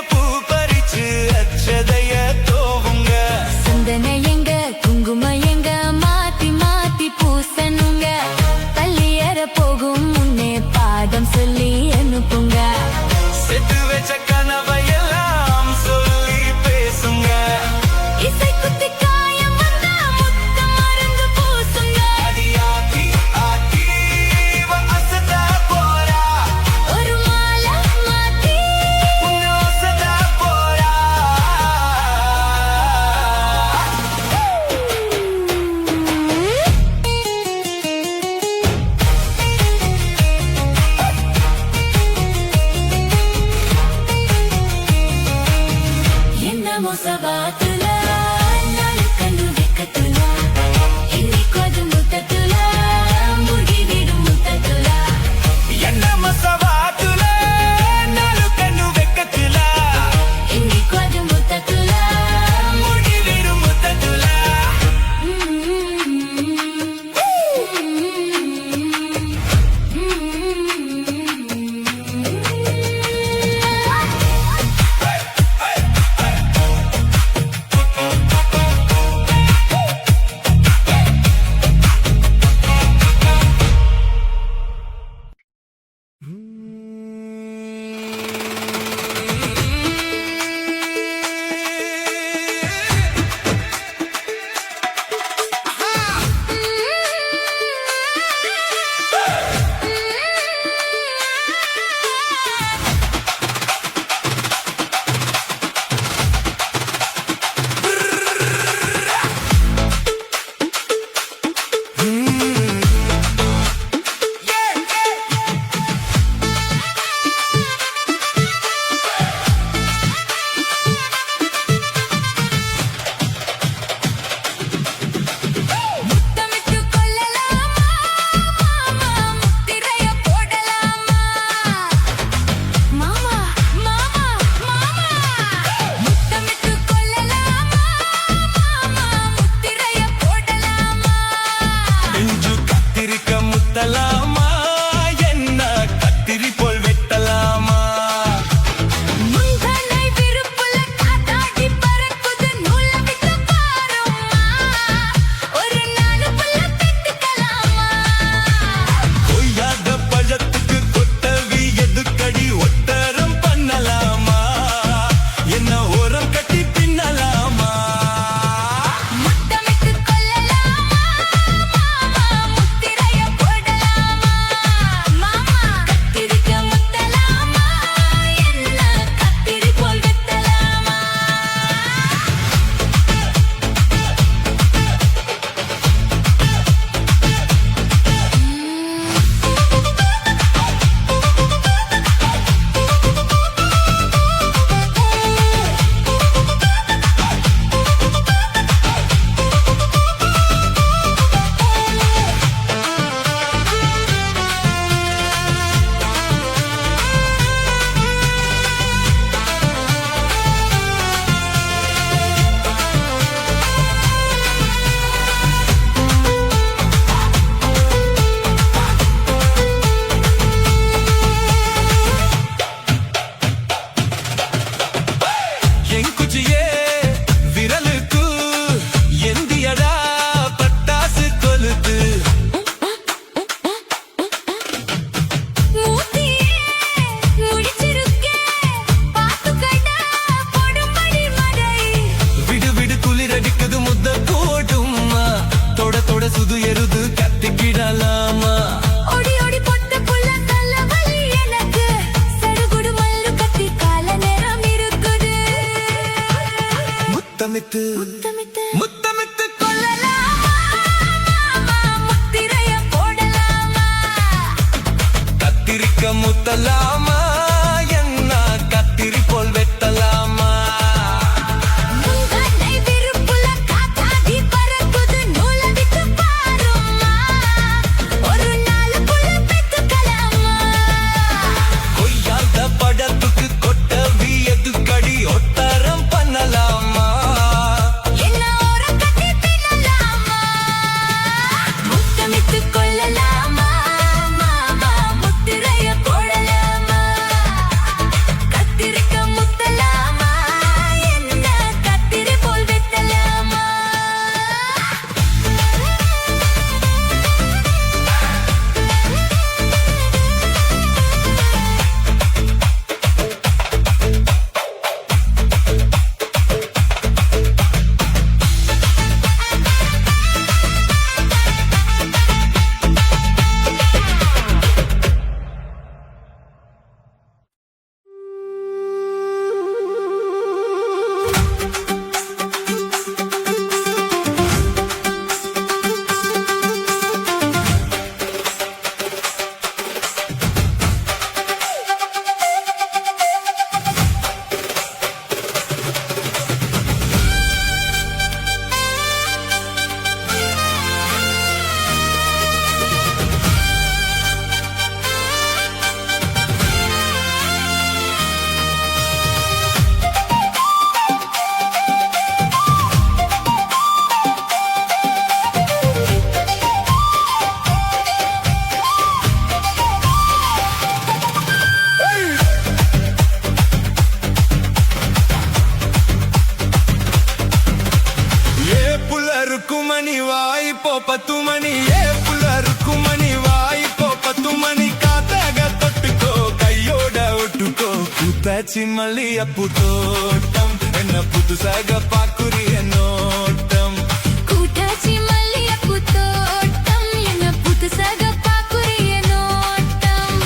பூ பறிச்சு அச்சதைய தோவுங்க. சந்தன எங்க குங்கும எங்க மாத்தி மாத்தி பூசணுங்க. பள்ளியற போகும் முன்னே பாடம் சொல்லி அனுப்புங்க. செட்டு வச்ச கனவையெல்லாம் சொல்லி பேசுங்க. இசை குத்தி காயம் வந்தா முத்தம் மருந்து பூசுங்க. அடியாக்கி ஆக்கி இவ அசதா போறா. ஒரு மாலை மாத்தி உன்னை அசதா போறா. என்னமோ சபாத்துல நாலு கண்ணு வெக்கத்துல இன்னைக்கு அது முத்தத்துல முடி விடும் முத்தத்துல என்ன மசவாத்துல நாலு கண்ணு வெக்கத்துல இன்னைக்கு அது முத்தத்துல முடி விடும் முத்தத்துல. முத்தமிட்டு கொள்ளலாமா மாமா முத்திரைய போடலாமா மாமா மாமா மாமா முத்தமிட்டு கொள்ளலாமா மாமா முத்திரைய போடலாமா நெஞ்சு கத்திரிக்க முத்தலாமா என்ன கத்திரி போல் வெட்டலாமா. முந்தனை விருப்புல காத்தாடி பறக்குது நூல விட்டு பாரும்மா ஒரு நாலு புள்ள பெத்துக்கலாமா கொய்யாத பழத்துக்கு கொட்டவி எதுக்கடி ஒட்டரம் பண்ணலாமா. என்ன ஓரம் கட்டி பின்னலாமா. முத்தமிட்டு கொள்ளலாமா மாமா முத்திரைய போடலாமா மாமா கத்திரிக்க முத்தலாமா என்ன கத்திரி போல் வெட்டலாமா என் குச்சியே விரலுக்கு எந்தியடா பட்டாசு கொலுத்து. மூத்தியே முடிச்சிருக்கே பாத்துக்கடா போடும்படி மடை விடு விடு குளிரடிக்குது முத்த போடுமா. தொட தொட சுது எருது கத்திக்கிடலாமா. ஓடி ஓடி பொட்ட புள்ள தலைவலி எனக்கு சடுகுடு மல்லு கத்தி கால நேரம் இருக்குது முத்தமிட்டு முத்தமிட்டு முத்தமிட்டு கொள்ளலாமா மாமா முத்திரைய போடலாமா கத்திரிக்க முத்தலாமா என்ன கத்திரி போல் வெட்டலாமா. முந்தனை விருப்புல காத்தாடி பறக்குது நூல விட்டு பாரும்மா ஒரு நாலு புள்ள பெத்துக்கலாமா கொய்யாத பழத்துக்கு கொட்டவி எதுக்கடி ஒட்டரம் பண்ணலாமா. என்ன ஓரம் கட்டி பின்னலாமா முத்தமிட்டு கொள்ளலாமா மாமா முத்திரைய போடலாமா இப்போ 10 மணி புள்ள ருக்குமணி வா இப்போ 10 மணி காத்தாக தொட்டுக்கோ கையோட ஒட்டுக்கோ கூத்தாச்சி மல்லியப்பூ தோட்டம் என்ன புதுசாக பாக்குறிய நோட்டம் கூட்டாச்சி மல்லிகைப்பூ தோட்டம் என்ன புதுசாக பாக்குறிய நோட்டம்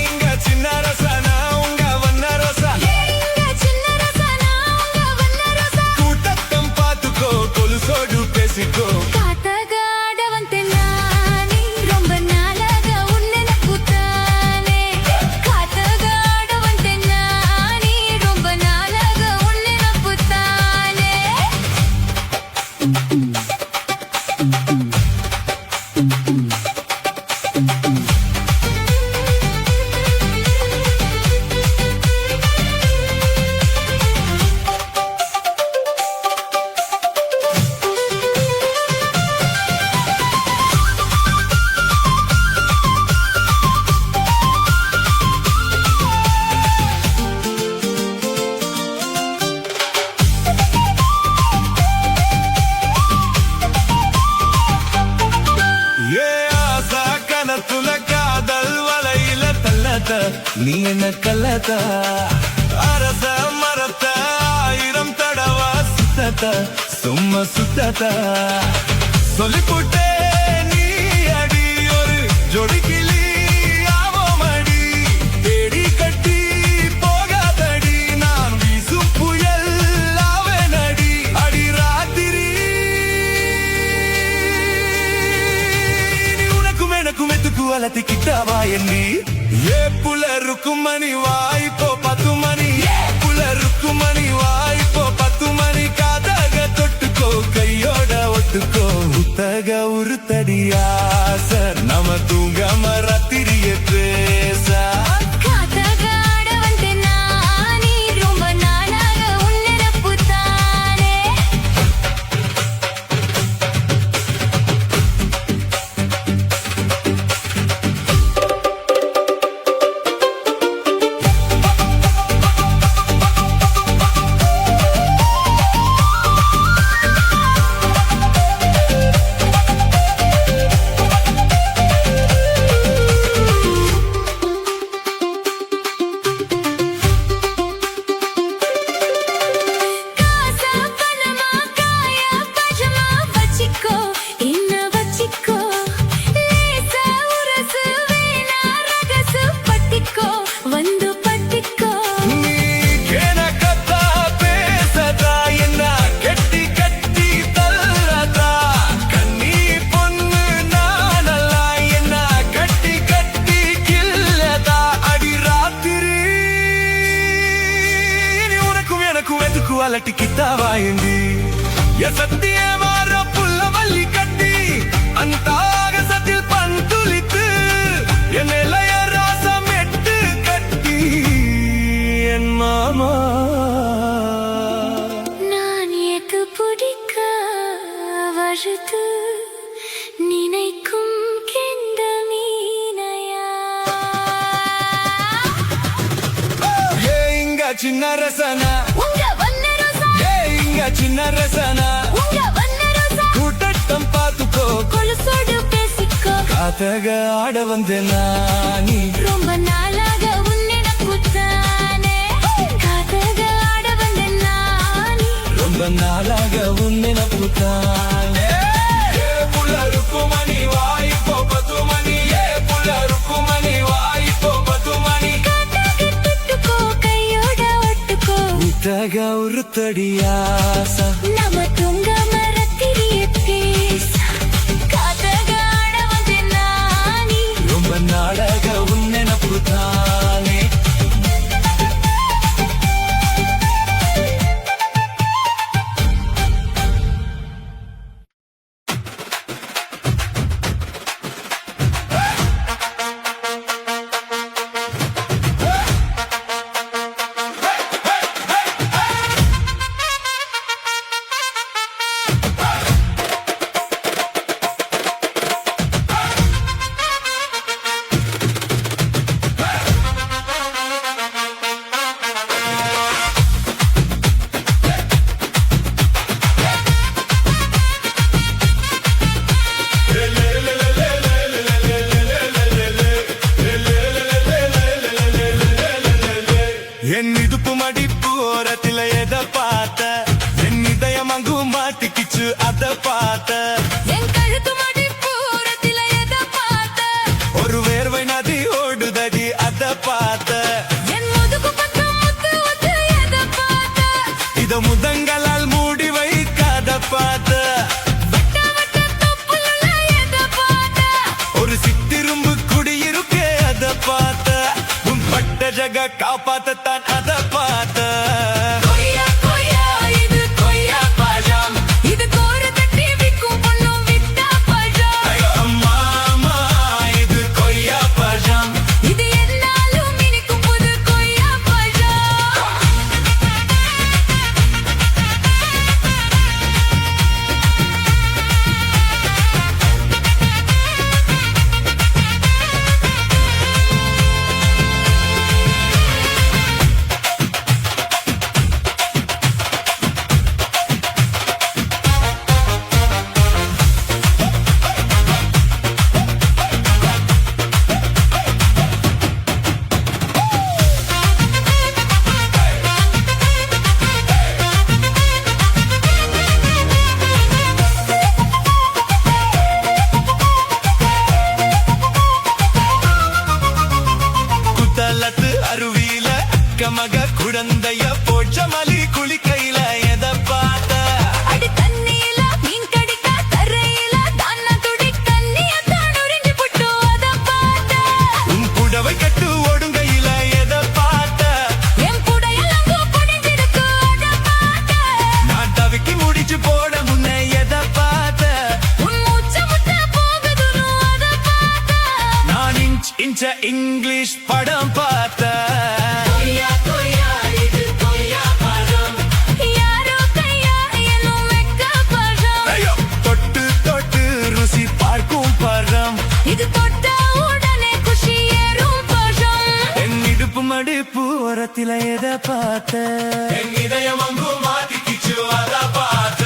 இங்க சின்ன ரசனா உங்க வண்ண ரோசா இங்க சின்ன ரசனா உங்க வண்ண ரோசா கூட்டத்தம் பாத்துக்கோ கொலுசோடு பேசிக்கோ காத்தாக ஆட வந்தேன் நானே ரொம்ப நாளாக உன்னை நப்புத்தானே காத்தாக ஆட வந்தேன் நானே ரொம்ப நாளாக உன்னை நப்புத்தானே ஆசா கனத்துல காதல் வலையில தள்ளத நீ என்ன கல்லத அரச மரத்த 1000 தடவா சுத்தத சும்மா சுத்தத சொல்லி போட்டே நீ அடி ஒரு ஜோடி கிளி ஆவோமடி தேடி கட்டி போகாதடி நான் வீசும் புயல் ஆவேனடி அடி ராத்திரி உனக்கும் எனக்கும் எத்துக்கு வளர்த்தி கிட்டாவா எண்ணி புள்ள ருக்குமணி வா இப்போ 10 மணி புள்ள ருக்குமணி வா இப்போ 10 மணி காதாக தொட்டுக்கோ கையோட ஒட்டுக்கோ புத்தக உருத்தடியாச நம்ம தூங்காம ராத்திரிய பேச காத்தாக ஆட வந்தேன் நானே ரொம்ப நாளாக உன்னை நப்புத்தானே காசா பணமா காயா பஜமா வச்சிக்கோ என்ன வச்சிக்கோ லேசா உரசு வேணா ரகசு பட்டிக்கோ வந்து பட்டிக்கோ நீ கேனக்கத்தா பேசதா என்ன கட்டி கட்டி தள்ளதா கண்ணி பொண்ணு நானல்லா என்ன கட்டி கட்டி கில்லதா அடி ராத்திரி உனக்கும் எனக்கும் எதுக்கு அலட்டி கிட்டாவா எந்தி சத்தியமாற புள்ள வள்ளி கட்டி அந்த ஆகசத்தில் பந்துளித்து என் இளைய ராசம் எட்டு கட்டி என் மாமா நான் எக்கு பிடிக்க வருது நினைக்கும் கெண்ட மீனையா இங்க சின்ன ரசனா உங்க வண்ண ரோசா இங்க சின்ன ரசனா உங்க வண்ண ரோசா கூட்டத்தம் பாத்துக்கோ கொலுசோடு பேசிக்கோ காத்தக ஆட வந்த நானி ரொம்ப நாளாக உன்னை நப்புத்தானே காத்தாக ஆட வந்தேன் நானே ரொம்ப நாளாக உன்னை நப்புத்தானே புள்ள ருக்குமணி வா இப்போ 10 மணி புள்ள ருக்குமணி வா இப்போ 10 மணி காத்தாக தொட்டுக்கோ கையோட ஒட்டுக்கோ புத்தக உருத்தடியாச நம்ம தூங்காம ராத்திரிய பேச காத்தாக ஆட வந்தேன் நானே ரொம்ப நாளாக உன்னை நப்புத்தானே இத முதங்களால் மூடி வைக்காத பார்த்த வட்ட வட்ட தொப்புளுள்ள எதை பார்த்த? ஒரு சித்திரும்பு குடியிருக்கே அத பார்த்த உன் பட்ட ஜக காப்பாத்தத்தான் அத பார்த்த கொய்யா கொய்யா இது கொய்யா பழம். இது கோரு தட்டி விக்கும் பொண்ணும் வித்தா பழம். அம்மா அம்மா இது கொய்யா பழம் இது என்னாலும் இனிக்கும் புது கொய்யா பழம். குத்தலத்து அருவியில கமக குழந்தைய போச்ச மலி குளிக்கையில எத பார்த்த அடி தண்ணியில மீன் கடிக்க கரையில தான துடி தண்ணியத்தான் உறிஞ்சி புட்டு அத பார்த்த. உன் புடவை கட்டு ஒடுங்கையில எத பார்த்த என் புடையெல்லாம் பொடிஞ்சிருக்கு அத பார்த்த. நான் தவிக்கி முடிச்சு போட முன்ன எத பார்த்த உன் மூச்சு முட்ட போகுதுன்னு அத பார்த்த. நான் இன்ச்ச இங்கிலீஷ் படம் பார்த்த கொய்யா கொய்யா இது கொய்யா பழம். யாரோ கையா என்னும் வெக்க பழம். ஐயோ, தொட்டு தொட்டு ருசி பார்க்கும் பழம் இது தொட்ட உடனே குஷி ஏறும் பழம். என் இடுப்பு மடிப்பு ஓரத்தில எத பார்த்த என் இதயம் அங்கு மாட்டிக்கிச்சு அத பார்த்த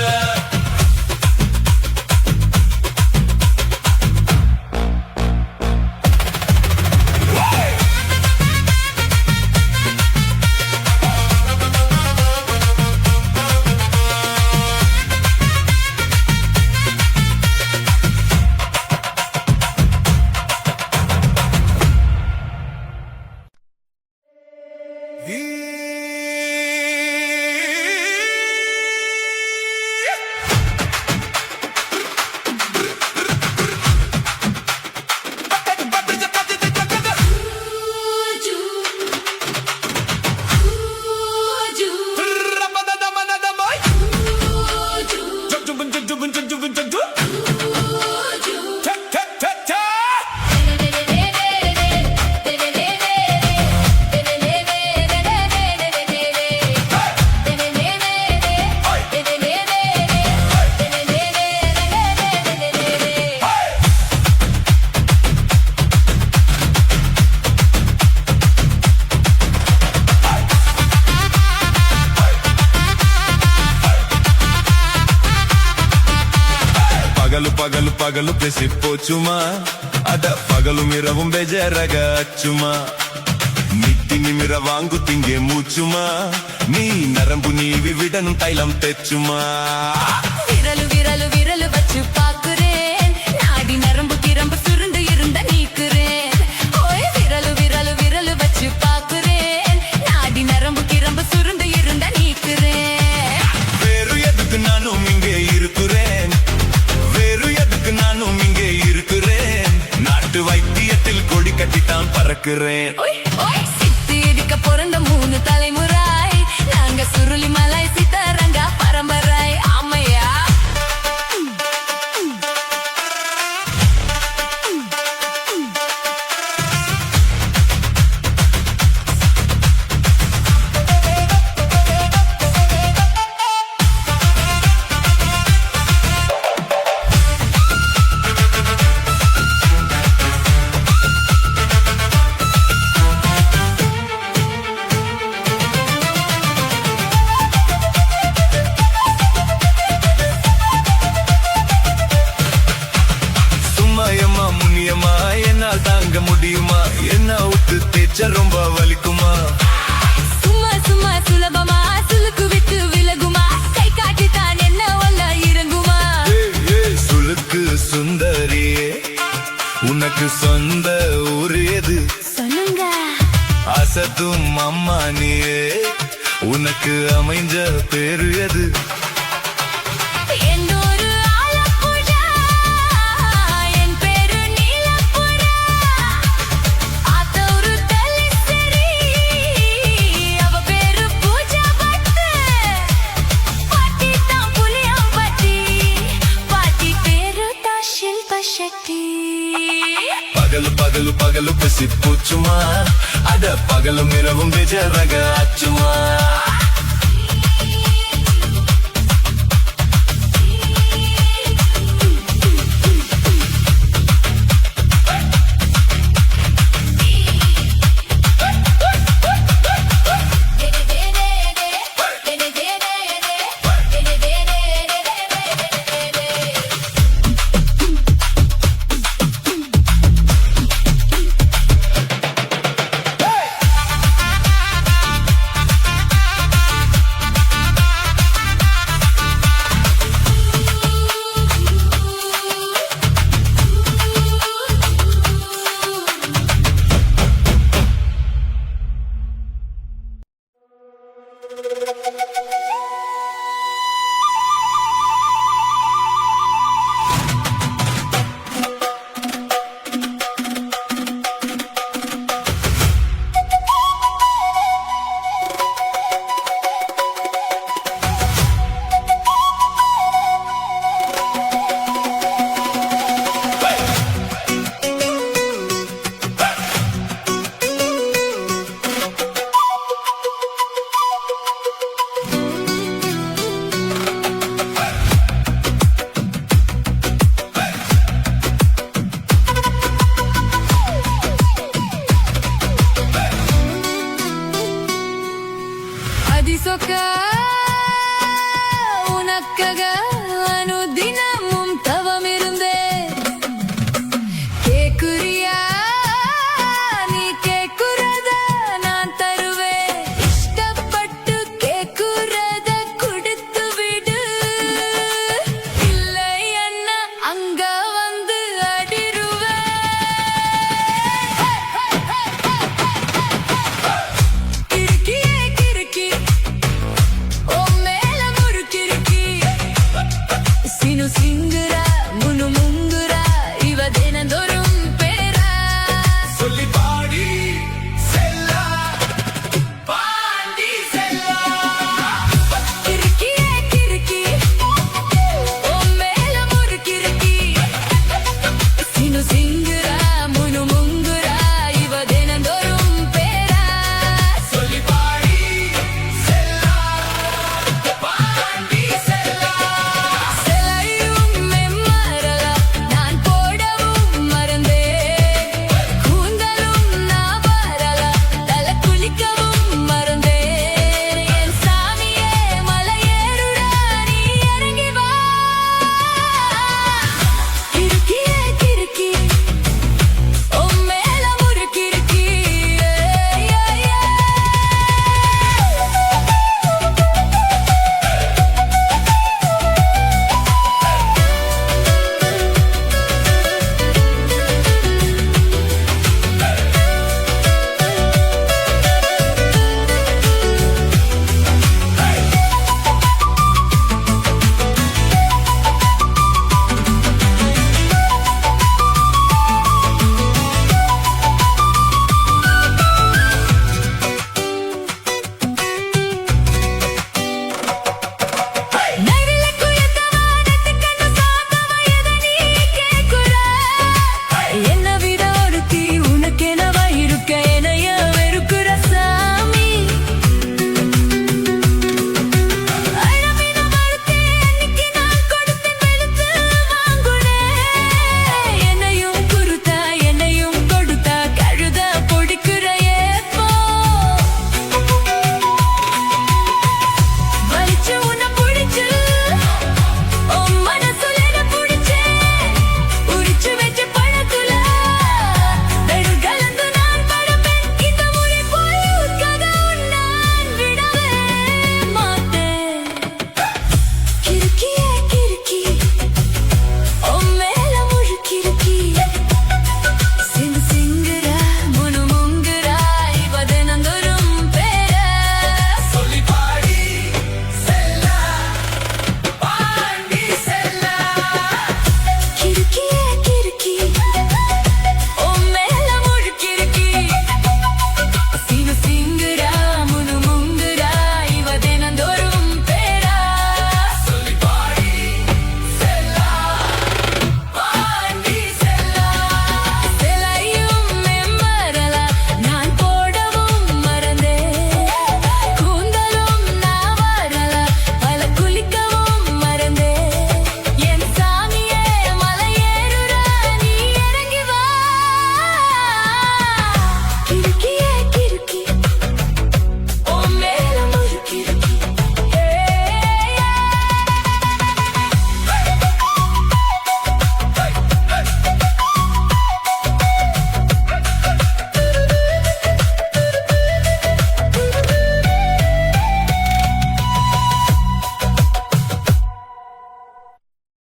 పగలు పగలు పెసిపోచుమా అద పగలు మిరவும் బెజరగ అచ్చుమా మిట్టి నిమిర వాంగు తింగే మూచుమా నీ నరంబు నీవి విడను తైలం తెచ్చుమా விரலு விரலு விரலு வச்சு பாக்குறேன். நாடி நரம்பு கிரம்பு சுருண்டு இருந்த நீக்குறேன். ஓய் விரலு விரலு விரலு வச்சு பாக்குறேன். நாடி நரம்பு கிரம்பு சுருண்டு இருந்த நீக்குறேன். வேறு எதுக்கு நானும் இங்கே இருக்கிறேன் வேறு எதுக்கு நானும் இங்கே இருக்கிறேன் நாட்டு வைத்தியத்தில் கொடி கட்டித்தான் பறக்கிறேன் ஓய் ஓய் சித்து இடிக்க பிறந்த 3 தலைமுறை. நாங்க சுருளி மலை சித்தரங்க பரம்பரை. ஆமையா எனக்கு அமைஞ்ச பேரு எது என்னொரு ஆலப்புழா, என் பேரு நீலப்புறா. ஆத்தூரு தலிசரி, அவ பேரு பூஜா பட்டு. பாட்டி தான் புளியம்பட்டி, பாட்டி பேரு தான் ஷில்ப ஷெட்டி. పగలు పసి పూచుమా అడ పగలు మిరవం విజరగ అచ్చుమా